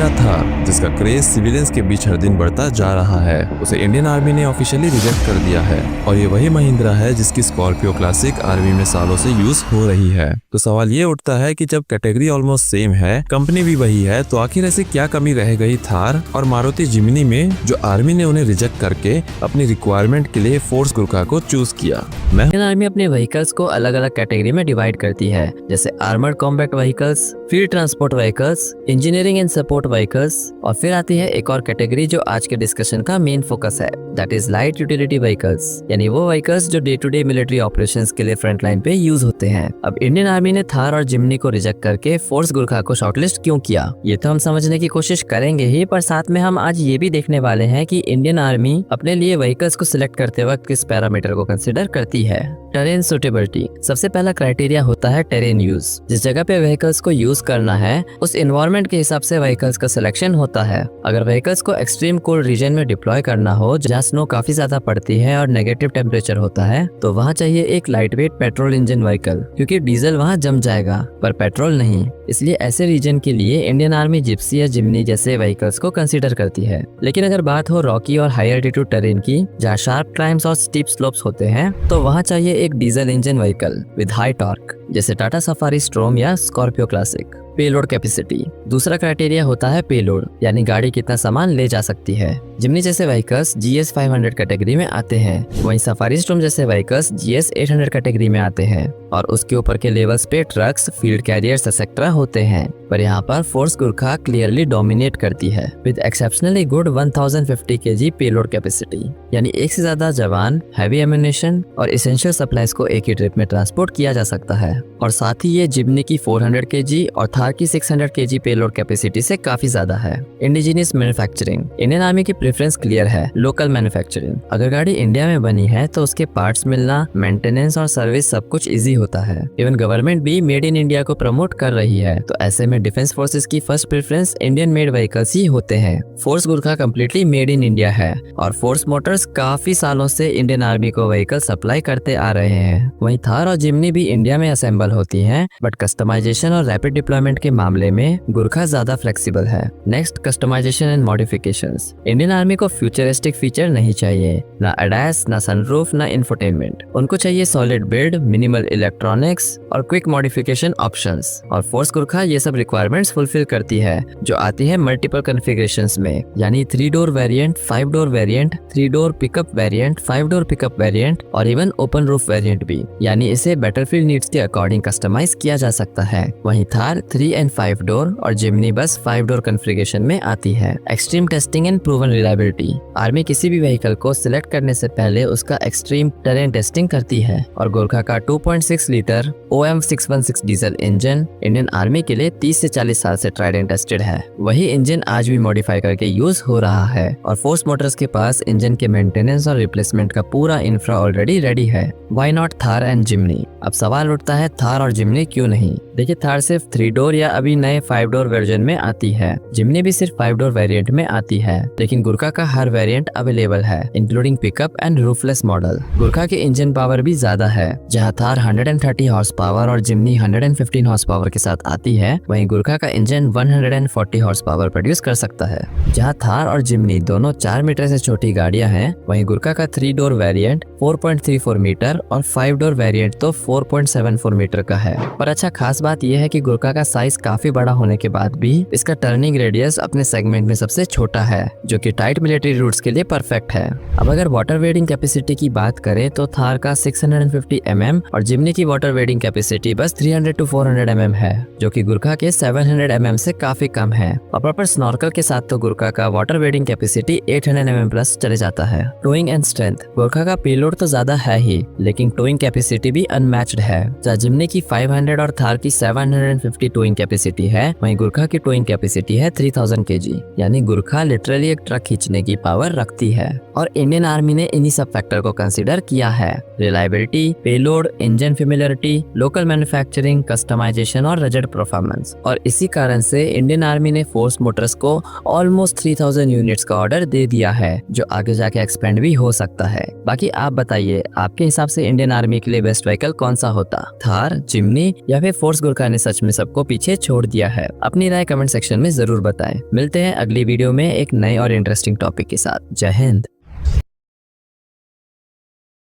महिंद्रा थार, जिसका craze civilians के बीच हर दिन बढ़ता जा रहा है, उसे इंडियन आर्मी ने ऑफिशियली रिजेक्ट कर दिया है। और ये वही महिंद्रा है जिसकी स्कॉर्पियो क्लासिक आर्मी में सालों से यूज हो रही है। तो सवाल ये उठता है कि जब कैटेगरी ऑलमोस्ट सेम है, कंपनी भी वही है, तो आखिर ऐसी क्या कमी रह गई थार और मारुति जिम्नी में जो आर्मी ने उन्हें रिजेक्ट करके अपनी रिक्वायरमेंट के लिए फोर्स गुरखा को चूज किया। इंडियन आर्मी अपने व्हीकल्स को अलग अलग कैटेगरी में डिवाइड करती है, जैसे armoured combat vehicles, field transport vehicles, engineering and support vehicles, और फिर आती है एक और कैटेगरी जो आज के डिस्कशन का मेन फोकस है, that is light utility vehicles, यानी वो व्हीकल्स जो day to day military operations के लिए फ्रंट लाइन पे यूज होते हैं। अब इंडियन आर्मी ने थार और जिम्नी को रिजेक्ट करके फोर्स गुरखा को शॉर्टलिस्ट क्यों किया, ये तो हम समझने की कोशिश करेंगे ही, पर साथ में हम आज ये भी देखने वाले हैं कि इंडियन आर्मी अपने लिए व्हीकल्स को सिलेक्ट करते वक्त किस पैरामीटर को कंसिडर करती है। टेरेन सुटेबिलिटी सबसे पहला क्राइटेरिया होता है टेरेन यूज। जिस जगह पे व्हीकल्स को यूज करना है उस एनवायरनमेंट के हिसाब से व्हीकल्स का सिलेक्शन होता है। अगर व्हीकल्स को एक्सट्रीम कोल्ड रीजन में डिप्लॉय करना हो, जहाँ स्नो काफी ज्यादा पड़ती है और नेगेटिव टेम्परेचर होता है, तो वहाँ चाहिए एक light weight petrol engine vehicle, क्योंकि डीजल वहाँ जम जाएगा पर पेट्रोल नहीं। इसलिए ऐसे रीजन के लिए इंडियन आर्मी जिप्सी या जिम्नी जैसे व्हीकल्स को कंसिडर करती है। लेकिन अगर बात हो रॉकी और हाई एल्टीट्यूड टेरेन की, जहाँ शार्प क्लाइम्स और स्टीप स्लोप्स होते हैं, तो वहाँ चाहिए एक diesel engine vehicle with high torque, जैसे टाटा सफारी स्ट्रोम या स्कॉर्पियो क्लासिक। पेलोड कैपेसिटी दूसरा क्राइटेरिया होता है पेलोड, यानी गाड़ी कितना सामान ले जा सकती है। जिम्नी जैसे व्हीकल्स GS 500 कैटेगरी में आते हैं, वहीं सफारी स्टॉर्म जैसे व्हीकल्स GS 800 कैटेगरी में आते हैं, और उसके ऊपर के लेवल्स पे ट्रक्स, फील्ड कैरियर्स एक्सेट्रा होते हैं। पर यहाँ पर फोर्स गुरखा क्लियरली डोमिनेट करती है with exceptionally good 1050 kg payload capacity, यानी एक से ज्यादा जवान, हैवी एम्यूनेशन और एसेंशियल सप्लाईज को एक ही ट्रिप में ट्रांसपोर्ट किया जा सकता है। और साथ ही ये जिम्नी की 400 kg और थार की 600 kg पेलोड कैपेसिटी से काफी ज्यादा है। इंडिजिनियस मैन्युफैक्चरिंग इंडियन आर्मी की प्रेफरेंस क्लियर है, लोकल मैन्युफैक्चरिंग। अगर गाड़ी इंडिया में बनी है तो उसके पार्ट्स मिलना, मेंटेनेंस और सर्विस सब कुछ इजी होता है। इवन गवर्नमेंट भी मेड इन इंडिया को प्रमोट कर रही है, तो ऐसे में डिफेंस फोर्सेस की first preference Indian made vehicles ही होते हैं। Force Gurkha completely made in India है और फोर्स मोटर्स काफी सालों से इंडियन आर्मी को व्हीकल सप्लाई करते आ रहे हैं। वहीं थार और जिम्नी भी इंडिया में असेंबल होती हैं, बट कस्टमाइजेशन और रैपिड डिप्लॉयमेंट के मामले में गुरखा ज्यादा फ्लेक्सिबल है। Next, customisation and modifications. Indian Army को फ्यूचरिस्टिक फीचर नहीं चाहिए, ना ADAS, ना सनरूफ, ना इंफोटेनमेंट। उनको चाहिए सॉलिड बिल्ड, मिनिमल इलेक्ट्रॉनिक्स और क्विक मॉडिफिकेशन ऑप्शंस। और फोर्स गुरखा ये सब रिक्वायरमेंट्स फुलफिल करती है, जो आती है मल्टीपल कॉन्फ़िगरेशंस में, यानी 3 door variant, 5 door variant, 3 door pickup variant, 5 door pickup variant और इवन ओपन रूफ वेरिएंट भी, यानी इसे बैटलफील्ड नीड्स के अकॉर्डिंग कस्टमाइज किया जा सकता है। वहीं थार 3 एंड 5 डोर और जिम्नी बस 5 डोर कॉन्फ़िगरेशन में आती है। Extreme testing and proven reliability. Army किसी भी व्हीकल को सिलेक्ट करने से पहले उसका एक्सट्रीम टेरेन टेस्टिंग करती है, और गुरखा का 2.6 litre OM616 diesel engine Indian army के लिए 30 से 40 साल से ट्राइड एंड टेस्टेड है। वही इंजन आज भी मॉडिफाई करके यूज हो रहा है, और फोर्स मोटर्स के पास इंजन के मेंटेनेंस और रिप्लेसमेंट का पूरा इंफ्रा ऑलरेडी रेडी है। Why not Thar and Jimny? अब सवाल उठता है थार और जिम्नी क्यों नहीं? देखिए, थार सिर्फ 3 डोर या अभी नए 5 डोर वर्जन में आती है, जिम्नी भी सिर्फ 5 डोर वेरिएंट में आती है, लेकिन गुरखा का हर वेरिएंट अवेलेबल है, including pickup and roofless model. Gurkha की इंजन पावर भी ज्यादा है, जहां थार 130 हॉर्स पावर और जिम्नी 115 हॉर्स पावर के साथ आती है, वहीं गुरखा का इंजन 140 हॉर्स पावर प्रोड्यूस कर सकता है। जहां थार और जिम्नी दोनों 4 मीटर से छोटी गाड़ियां हैं, वहीं गुरखा का 3 डोर वेरिएंट 4.34 मीटर और 5 डोर वेरिएंट तो 4.74 मीटर का है। पर अच्छा, खास बात यह है कि गुरखा का साइज काफी बड़ा होने के बाद भी इसका टर्निंग रेडियस अपने सेगमेंट में सबसे छोटा है, जो कि टाइट मिलिट्री रूट्स के लिए परफेक्ट है। अब अगर वाटर वेडिंग कैपेसिटी की बात करें तो थार का 650 mm और जिम्नी की वाटर वेडिंग कैपेसिटी बस 300 to 400 mm है, जो कि गुरखा के 700 mm से काफी कम है। और प्रॉपर स्नॉर्कल के साथ तो गुरखा का water wedding capacity 800 mm plus चले जाता है। Towing and strength. गुरखा का पेलोड तो ज्यादा है ही, लेकिन टोइंग कैपेसिटी भी अनमैच्ड है। जहाँ जिम्नी की 500 और थार की 750 टोइंग कैपेसिटी है, वहीं गुरखा की टोइंग कैपेसिटी है 3000 kg, यानी गुरखा लिटरली एक ट्रक खींचने की पावर रखती है। और इंडियन आर्मी ने इन्हीं सब फैक्टर को कंसीडर किया है, reliability, payload, engine familiarity, local manufacturing, customisation और रजड परफॉर्मेंस। और इसी कारण से इंडियन आर्मी ने फोर्स मोटर्स को ऑलमोस्ट 3000 यूनिट्स का ऑर्डर दे दिया है, जो आगे जाके एक्सपेंड भी हो सकता है। बाकी आप बताइए, आपके हिसाब से इंडियन आर्मी के लिए बेस्ट व्हीकल कौन सा होता, थार, जिम्नी या फिर फोर्स गुरखा ने सच में सबको पीछे छोड़ दिया है? अपनी राय कमेंट सेक्शन में जरूर बताएं। मिलते हैं अगली वीडियो में एक नए और इंटरेस्टिंग टॉपिक के साथ। जय हिंद।